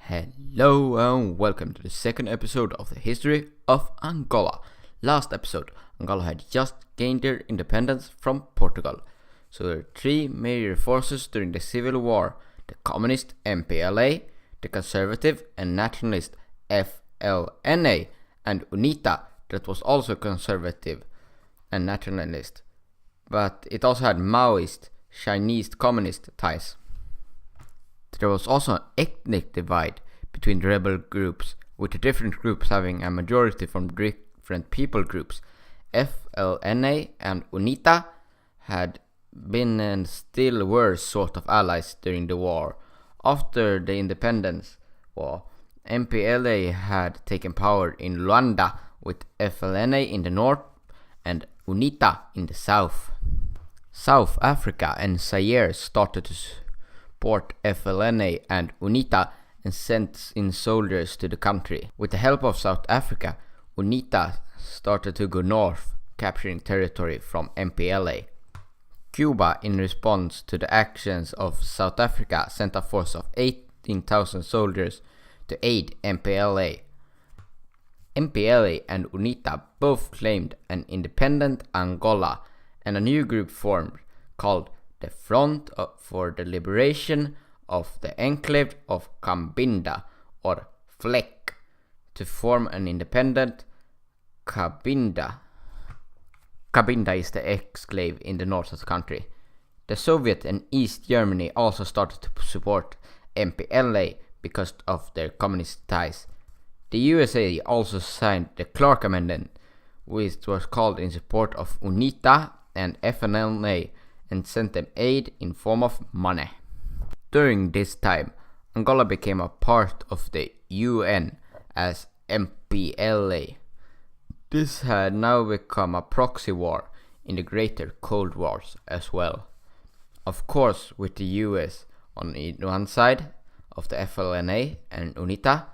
Hello and welcome to the second episode of the history of Angola. Last episode, Angola had just gained their independence from Portugal. So there were three major forces during the civil war: the communist MPLA, the conservative and nationalist FLNA, and UNITA, that was also conservative and nationalist. But it also had Maoist, Chinese communist ties. There was also an ethnic divide between the rebel groups, with the different groups having a majority from different people groups. FLNA and UNITA had been and still were sort of allies during the war. After the independence war, MPLA had taken power in Luanda, with FLNA in the north and UNITA in the south. South Africa and Zaire started to support FLNA and UNITA and sent in soldiers to the country. With the help of South Africa, UNITA started to go north, capturing territory from MPLA. Cuba, in response to the actions of South Africa, sent a force of 18,000 soldiers to aid MPLA. MPLA and UNITA both claimed an independent Angola, and a new group formed called the Front for the Liberation of the Enclave of Cabinda, or FLEC, to form an independent Cabinda. Cabinda is the exclave in the north of the country. The Soviet and East Germany also started to support MPLA because of their communist ties. The USA also signed the Clark Amendment, which was called in support of UNITA and FLNA, and sent them aid in form of money. During this time, Angola became a part of the UN as MPLA. This had now become a proxy war in the greater Cold Wars as well. Of course, with the US on one side of the FLNA and UNITA,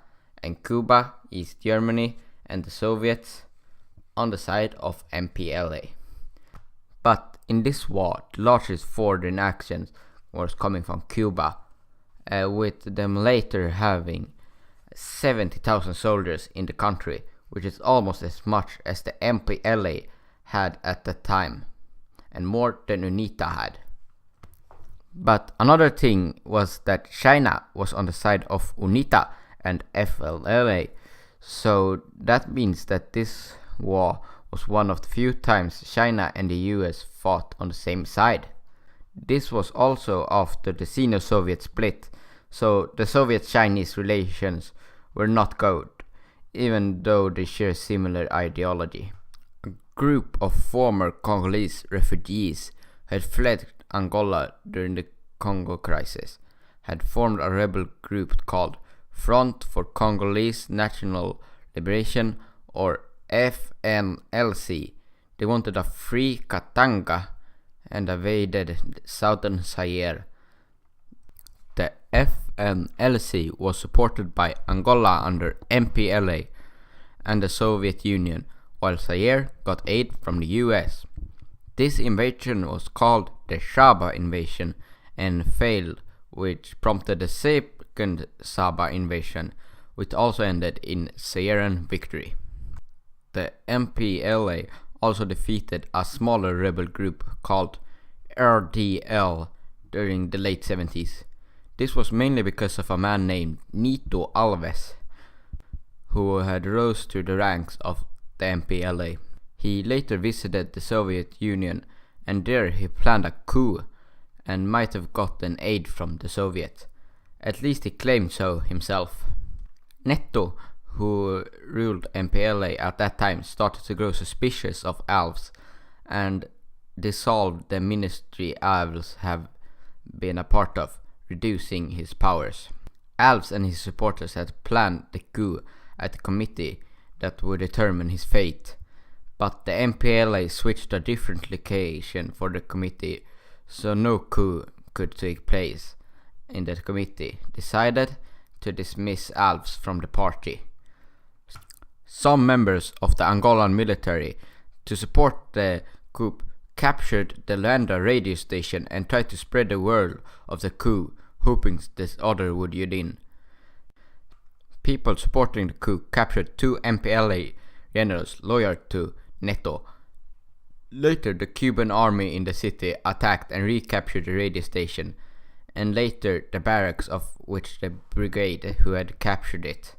and Cuba, East Germany and the Soviets on the side of MPLA. But in this war, the largest foreign action was coming from Cuba, with them later having 70,000 soldiers in the country, which is almost as much as the MPLA had at the time, and more than UNITA had. But another thing was that China was on the side of UNITA and FLNA, so that means that this war was one of the few times China and the US fought on the same side. This was also after the Sino-Soviet split, so the Soviet-Chinese relations were not good, even though they share similar ideology. A group of former Congolese refugees who had fled Angola during the Congo crisis had formed a rebel group called Front for Congolese National Liberation, or FNLC. They wanted a free Katanga and invaded southern Zaire. The FNLC was supported by Angola under MPLA and the Soviet Union, while Zaire got aid from the US. This invasion was called the Shaba invasion and failed, which prompted the second Shaba invasion, which also ended in Zairean victory. The MPLA also defeated a smaller rebel group called RDL during the late 70s. This was mainly because of a man named Nito Alves, who had rose to the ranks of the MPLA. He later visited the Soviet Union, and there he planned a coup and might have gotten aid from the Soviets. At least he claimed so himself. Neto, who ruled MPLA at that time, started to grow suspicious of Alves and dissolved the ministry Alves have been a part of, reducing his powers. Alves and his supporters had planned the coup at a committee that would determine his fate, but the MPLA switched a different location for the committee, so no coup could take place, and the committee decided to dismiss Alves from the party. Some members of the Angolan military, to support the coup, captured the Luanda radio station and tried to spread the word of the coup, hoping this order would get in. people supporting the coup captured 2 MPLA generals loyal to Neto. Later, the Cuban army in the city attacked and recaptured the radio station, and later the barracks of which the brigade who had captured it.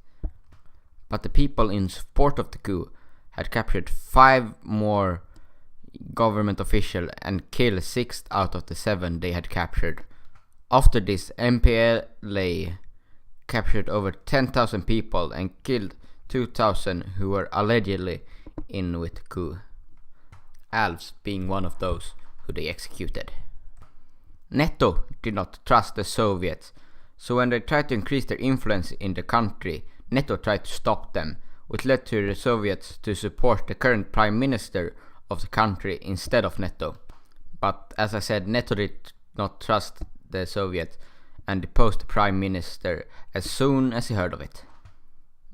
But the people in support of the coup had captured 5 more government officials and killed 6 out of the 7 they had captured. After this, MPLA captured over 10,000 people and killed 2,000 who were allegedly in with the coup, Alves being one of those who they executed. Neto did not trust the Soviets, so when they tried to increase their influence in the country, Neto tried to stop them, which led to the Soviets to support the current prime minister of the country instead of Neto. But as I said, Neto did not trust the Soviets and deposed the prime minister as soon as he heard of it.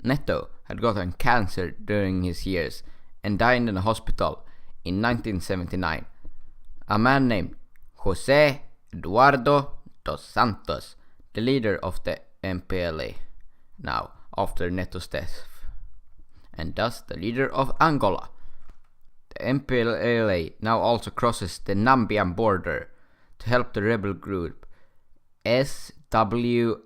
Neto had gotten cancer during his years and died in a hospital in 1979. A man named José Eduardo dos Santos, the leader of the MPLA, now after Neto's death, and thus the leader of Angola. The MPLA now also crosses the Namibian border to help the rebel group SWAPO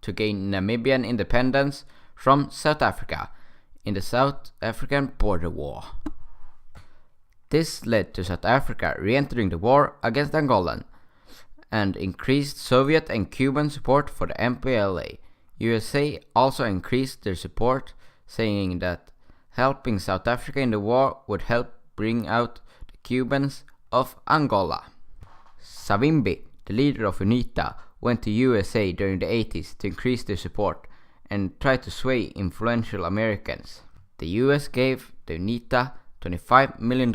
to gain Namibian independence from South Africa in the South African Border War. This led to South Africa re-entering the war against Angola and increased Soviet and Cuban support for the MPLA. USA also increased their support, saying that helping South Africa in the war would help bring out the Cubans of Angola. Savimbi, the leader of UNITA, went to USA during the 80s to increase their support and try to sway influential Americans. The US gave the UNITA $25 million,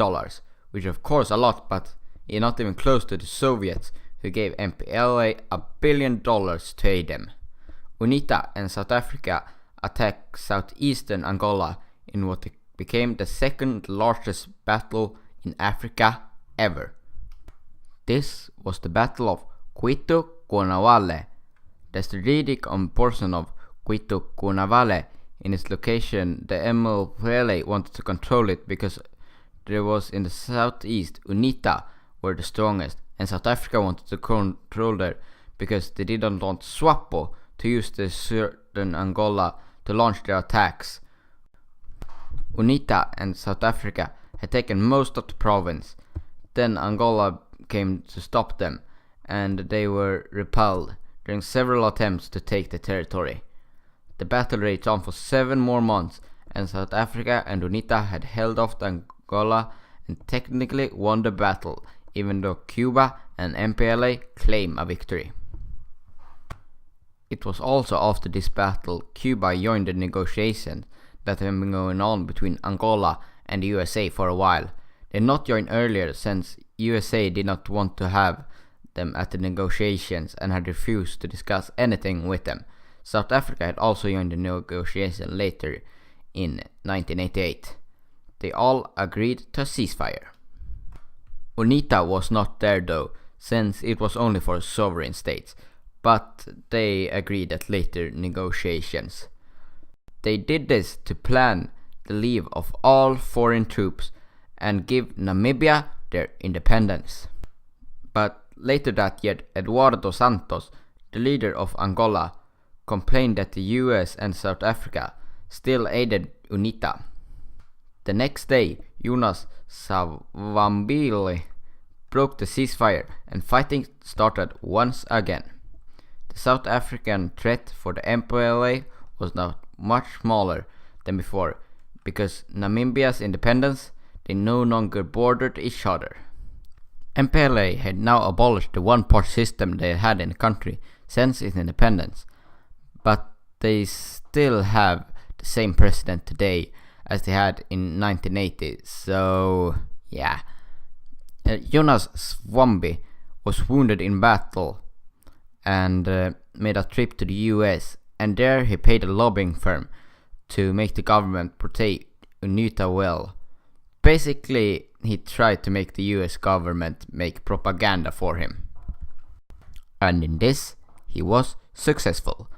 which of course a lot, but not even close to the Soviets, who gave MPLA $1 billion to aid them. UNITA and South Africa attacked southeastern Angola in what became the second largest battle in Africa ever. This was the Battle of Cuito-Cuanavale. The strategic importance of Cuito-Cuanavale in its location, the MPLA wanted to control it because there was in the southeast UNITA were the strongest, and South Africa wanted to control there because they didn't want SWAPO to use the southern Angola to launch their attacks. UNITA and South Africa had taken most of the province. Then Angola came to stop them, and they were repelled during several attempts to take the territory. The battle raged on for 7 more months, and South Africa and UNITA had held off Angola and technically won the battle, even though Cuba and MPLA claim a victory. It was also after this battle Cuba joined the negotiations that had been going on between Angola and the USA for a while. They had not joined earlier since USA did not want to have them at the negotiations and had refused to discuss anything with them. South Africa had also joined the negotiation later in 1988. They all agreed to a ceasefire. UNITA was not there though, since it was only for sovereign states, but they agreed at later negotiations. They did this to plan the leave of all foreign troops and give Namibia their independence. But later that year, Eduardo Santos, the leader of Angola, complained that the US and South Africa still aided UNITA. The next day, Jonas Savimbi broke the ceasefire and fighting started once again. The South African threat for the MPLA was now much smaller than before because Namibia's independence, they no longer bordered each other. MPLA had now abolished the one-party system they had in the country since its independence, but they still have the same president today as they had in 1980, so yeah. Jonas Savimbi was wounded in battle and made a trip to the US, and there he paid a lobbying firm to make the government portray UNITA well. Basically, he tried to make the US government make propaganda for him. And in this, he was successful.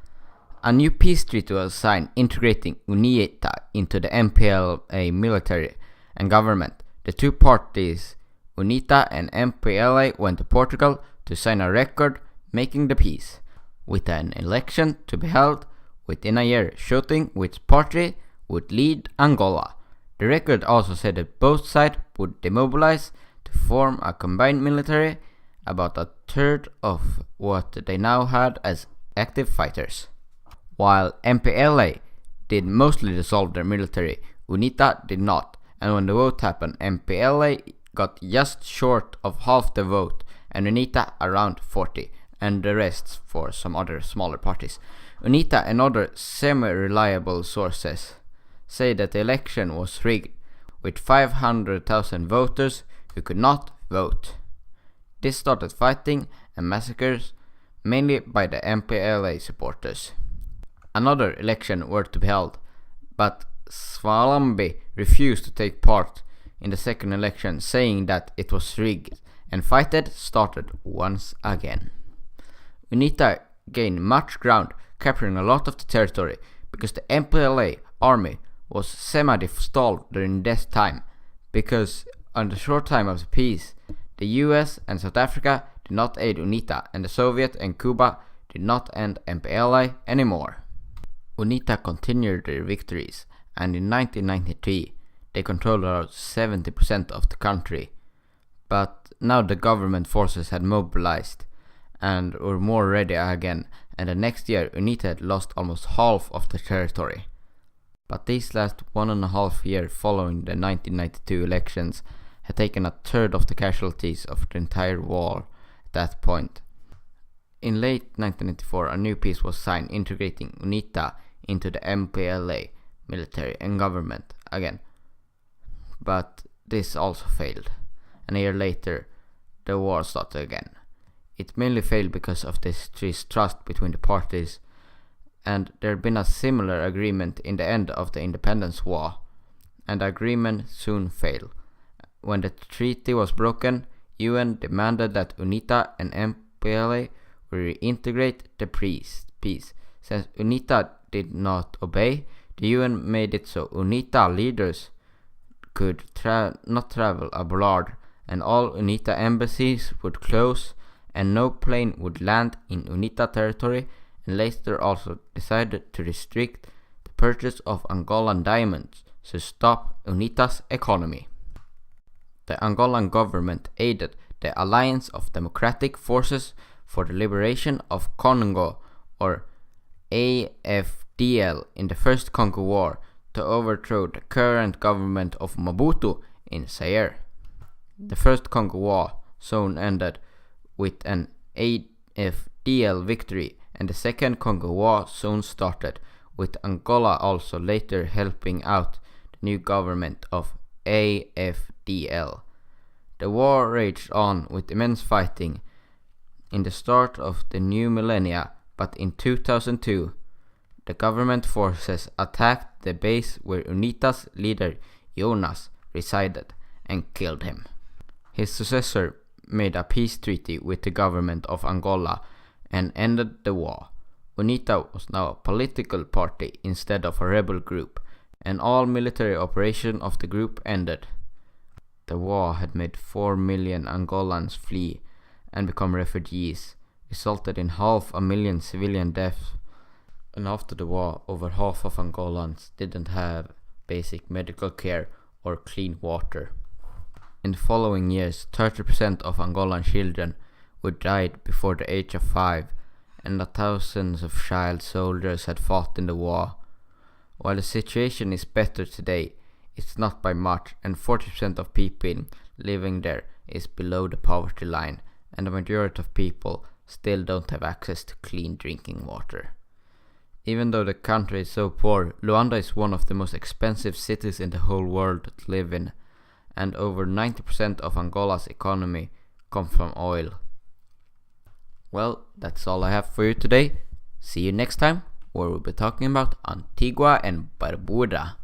A new peace treaty was signed integrating UNITA into the MPLA military and government. The two parties, UNITA and MPLA, went to Portugal to sign a record making the peace, with an election to be held within a year, showing which party would lead Angola. The record also said that both sides would demobilize to form a combined military, about a third of what they now had as active fighters. While MPLA did mostly dissolve their military, UNITA did not, and when the vote happened, MPLA got just short of half the vote and UNITA around 40, and the rest for some other smaller parties. UNITA and other semi-reliable sources say that the election was rigged, with 500,000 voters who could not vote. This started fighting and massacres, mainly by the MPLA supporters. Another election were to be held, but Swalambi refused to take part in the second election, saying that it was rigged, and fighting started once again. UNITA gained much ground, capturing a lot of the territory, because the MPLA army was semi-stalled during this time, because on the short time of the peace, the US and South Africa did not aid UNITA, and the Soviet and Cuba did not end MPLA anymore. UNITA continued their victories, and in 1993 they controlled around 70% of the country, but now the government forces had mobilized and were more ready again, and the next year UNITA had lost almost half of the territory. But these last 1.5 years following the 1992 elections had taken a third of the casualties of the entire war at that point. In late 1994, a new peace was signed integrating UNITA into the MPLA military and government again, but this also failed, and a year later the war started again. It mainly failed because of this distrust between the parties, and there had been a similar agreement in the end of the independence war, and the agreement soon failed. When the treaty was broken, UN demanded that UNITA and MPLA reintegrate the peace. Since UNITA did not obey, the UN made it so UNITA leaders could not travel abroad, and all UNITA embassies would close, and no plane would land in UNITA territory, and later also decided to restrict the purchase of Angolan diamonds to stop UNITA's economy. The Angolan government aided the Alliance of Democratic Forces for the Liberation of Congo, or AFDL, in the First Congo War to overthrow the current government of Mobutu in Zaire. The First Congo War soon ended with an AFDL victory, and the Second Congo War soon started, with Angola also later helping out the new government of AFDL. The war raged on with immense fighting in the start of the new millennia, but in 2002 the government forces attacked the base where UNITA's leader Jonas resided and killed him. His successor made a peace treaty with the government of Angola and ended the war. UNITA was now a political party instead of a rebel group, and all military operation of the group ended. The war had made 4 million Angolans flee and become refugees, resulted in 500,000 civilian deaths, and after the war over half of Angolans didn't have basic medical care or clean water. In the following years, 30% of Angolan children would die before the age of 5, and thousands of child soldiers had fought in the war. While the situation is better today, it's not by much, and 40% of people living there is below the poverty line, and the majority of people still don't have access to clean drinking water. Even though the country is so poor, Luanda is one of the most expensive cities in the whole world to live in, and over 90% of Angola's economy comes from oil. Well, that's all I have for you today. See you next time, where we'll be talking about Antigua and Barbuda.